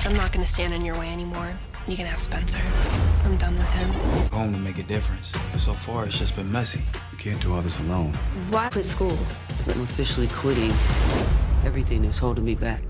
I'm not gonna stand in your way anymore. You can have Spencer. I'm done with him. Home to make a difference. But so far, it's just been messy. You can't do all this alone. Why quit school? I'm officially quitting everything that's holding me back.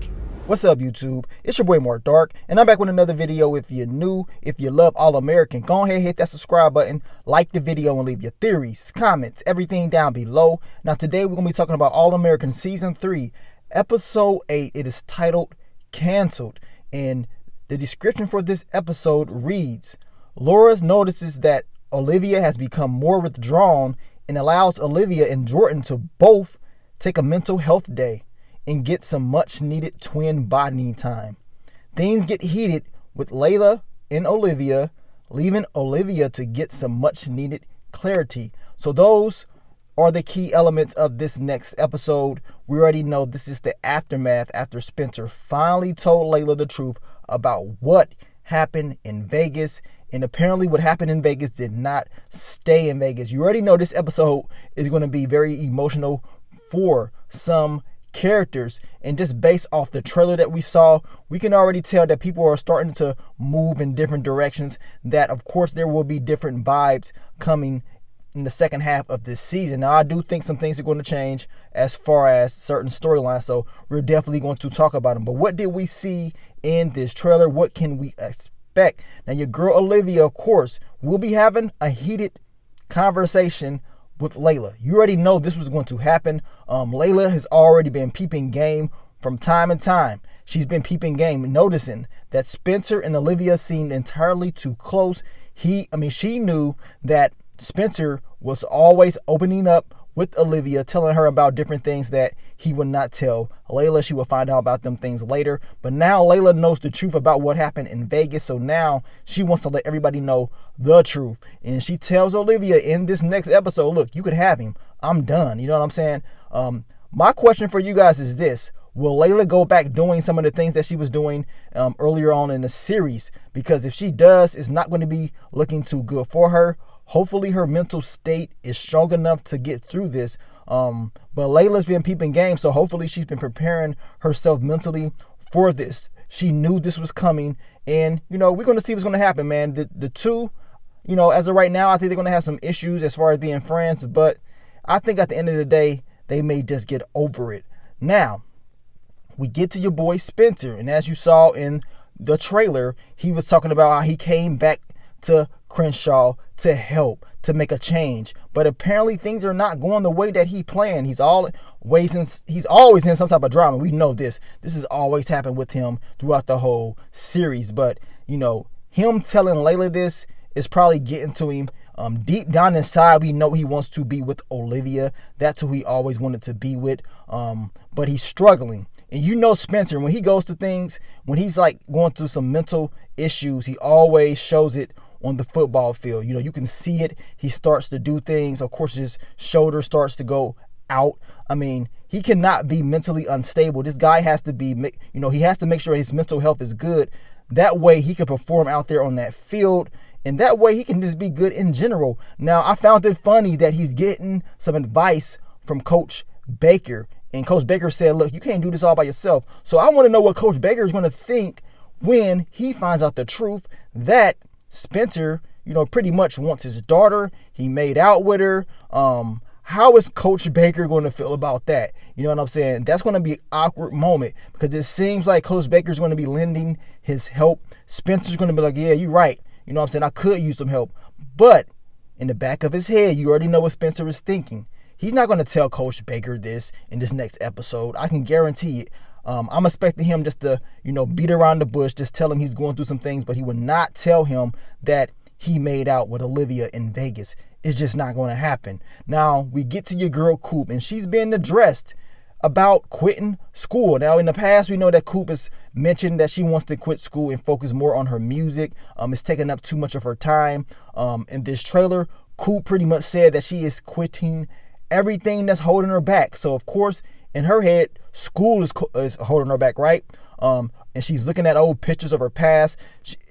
What's up, YouTube? It's your boy Mark Dark, and I'm back with another video. If you're new, if you love All American, go ahead and hit that subscribe button, like the video, and leave your theories, comments, everything down below. Now, today we're going to be talking about All American Season 3, Episode 8. It is titled Canceled, and the description for this episode reads, Laura notices that Olivia has become more withdrawn and allows Olivia and Jordan to both take a mental health day and get some much needed twin bonding time. Things get heated with Layla and Olivia, leaving Olivia to get some much needed clarity. So those are the key elements of this next episode. We already know this is the aftermath after Spencer finally told Layla the truth about what happened in Vegas. And apparently what happened in Vegas did not stay in Vegas. You already know this episode is going to be very emotional for some characters, and just based off the trailer that we saw, we can already tell that people are starting to move in different directions, that of course there will be different vibes coming in the second half of this season. Now, I do think some things are going to change as far as certain storylines, so we're definitely going to talk about them. But what did we see in this trailer? What can we expect? Now, your girl Olivia, of course, will be having a heated conversation with Layla. You already know this was going to happen. Layla has already been peeping game from time and time. She's been peeping game, noticing that Spencer and Olivia seemed entirely too close. She knew that Spencer was always opening up with Olivia, telling her about different things that he would not tell Layla. She will find out about them things later. But now Layla knows the truth about what happened in Vegas. So now she wants to let everybody know the truth. And she tells Olivia in this next episode, look, you could have him. I'm done. You know what I'm saying? My question for you guys is this. Will Layla go back doing some of the things that she was doing earlier on in the series? Because if she does, it's not going to be looking too good for her. Hopefully her mental state is strong enough to get through this. But Layla's been peeping game, so hopefully she's been preparing herself mentally for this. She knew this was coming, and, you know, we're going to see what's going to happen, man. The two, you know, as of right now, I think they're going to have some issues as far as being friends, but I think at the end of the day, they may just get over it. Now, we get to your boy Spencer, and as you saw in the trailer, he was talking about how he came back to Crenshaw to help, to make a change. But apparently things are not going the way that he planned. He's always in some type of drama. We know this. This has always happened with him throughout the whole series. But, you know, him telling Layla this is probably getting to him. Deep down inside, we know he wants to be with Olivia. That's who he always wanted to be with. But he's struggling. And you know Spencer, when he goes to things, when he's like going through some mental issues, he always shows it on the football field. You know, you can see it. He starts to do things. Of course, his shoulder starts to go out. I mean, he cannot be mentally unstable. This guy has to be, you know, he has to make sure his mental health is good. That way he can perform out there on that field. And that way he can just be good in general. Now, I found it funny that he's getting some advice from Coach Baker. And Coach Baker said, look, you can't do this all by yourself. So I want to know what Coach Baker is going to think when he finds out the truth that Spencer, you know, pretty much wants his daughter. He made out with her. How is Coach Baker going to feel about that? You know what I'm saying? That's going to be an awkward moment because it seems like Coach Baker's going to be lending his help. Spencer's going to be like, yeah, you're right. You know what I'm saying? I could use some help. But in the back of his head, you already know what Spencer is thinking. He's not going to tell Coach Baker this in this next episode. I can guarantee it. I'm expecting him just to, you know, beat around the bush, just tell him he's going through some things, but he would not tell him that he made out with Olivia in Vegas. It's just not going to happen. Now, we get to your girl Coop, and she's been addressed about quitting school. Now, in the past, we know that Coop has mentioned that she wants to quit school and focus more on her music. It's taking up too much of her time. In this trailer, Coop pretty much said that she is quitting everything that's holding her back. So, of course, in her head, school is holding her back, right? And she's looking at old pictures of her past.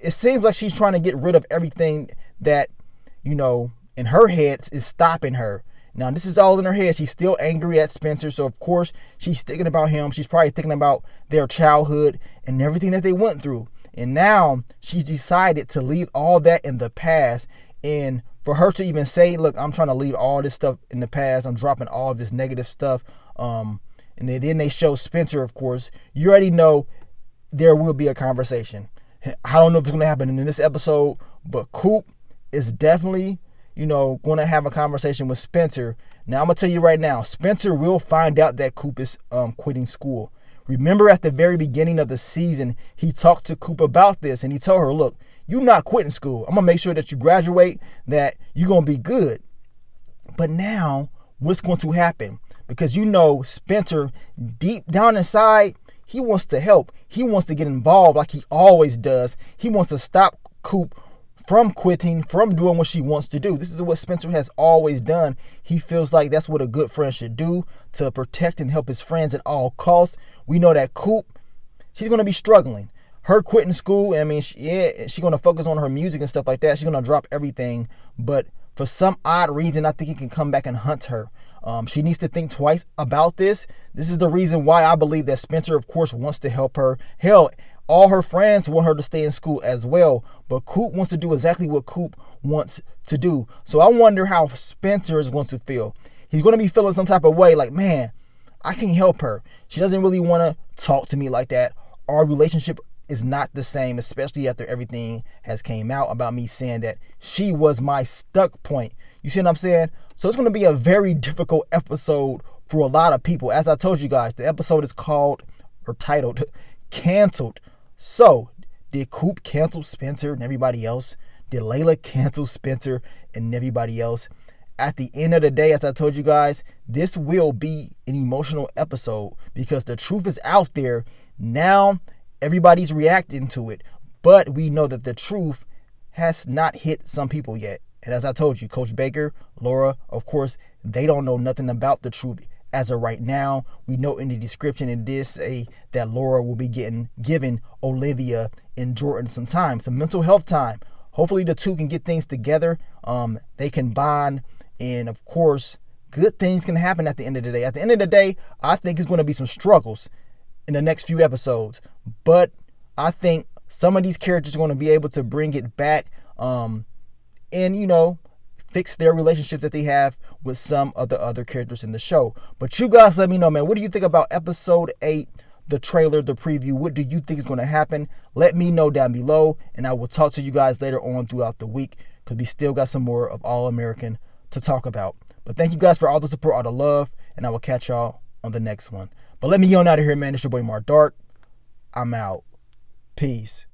It seems like she's trying to get rid of everything that, you know, in her head is stopping her. Now, this is all in her head. She's still angry at Spencer. So, of course, she's thinking about him. She's probably thinking about their childhood and everything that they went through. And now she's decided to leave all that in the past. And for her to even say, look, I'm trying to leave all this stuff in the past. I'm dropping all of this negative stuff. And then they show Spencer, of course. You already know there will be a conversation. I don't know if it's going to happen in this episode, but Coop is definitely, going to have a conversation with Spencer. Now, I'm going to tell you right now, Spencer will find out that Coop is quitting school. Remember at the very beginning of the season, he talked to Coop about this, and he told her, look, you're not quitting school. I'm going to make sure that you graduate, that you're going to be good. But now, what's going to happen? Because Spencer, deep down inside, he wants to help. He wants to get involved like he always does. He wants to stop Coop from quitting, from doing what she wants to do. This is what Spencer has always done. He feels like that's what a good friend should do, to protect and help his friends at all costs. We know that Coop, she's going to be struggling. Her quitting school, she's going to focus on her music and stuff like that. She's going to drop everything. But for some odd reason, I think he can come back and hunt her. She needs to think twice about this. This is the reason why I believe that Spencer, of course, wants to help her. Hell, all her friends want her to stay in school as well. But Coop wants to do exactly what Coop wants to do. So I wonder how Spencer is going to feel. He's going to be feeling some type of way like, man, I can help her. She doesn't really want to talk to me like that. Our relationship is not the same, especially after everything has came out about me saying that she was my stuck point. You see what I'm saying? So it's going to be a very difficult episode for a lot of people. As I told you guys, the episode is called or titled Canceled. So did Coop cancel Spencer and everybody else? Did Layla cancel Spencer and everybody else? At the end of the day, as I told you guys, this will be an emotional episode because the truth is out there. Now everybody's reacting to it, but we know that the truth has not hit some people yet. And as I told you, Coach Baker, Laura, of course, they don't know nothing about the truth as of right now. We know in the description it did say that Laura will be giving Olivia and Jordan some time, some mental health time. Hopefully the two can get things together. They can bond. And of course, good things can happen at the end of the day. At the end of the day, I think it's going to be some struggles in the next few episodes. But I think some of these characters are going to be able to bring it back and, fix their relationship that they have with some of the other characters in the show. But you guys let me know, man. What do you think about episode 8, the trailer, the preview? What do you think is going to happen? Let me know down below. And I will talk to you guys later on throughout the week because we still got some more of All American to talk about. But thank you guys for all the support, all the love. And I will catch y'all on the next one. But let me on out of here, man. It's your boy Mark Dark. I'm out. Peace.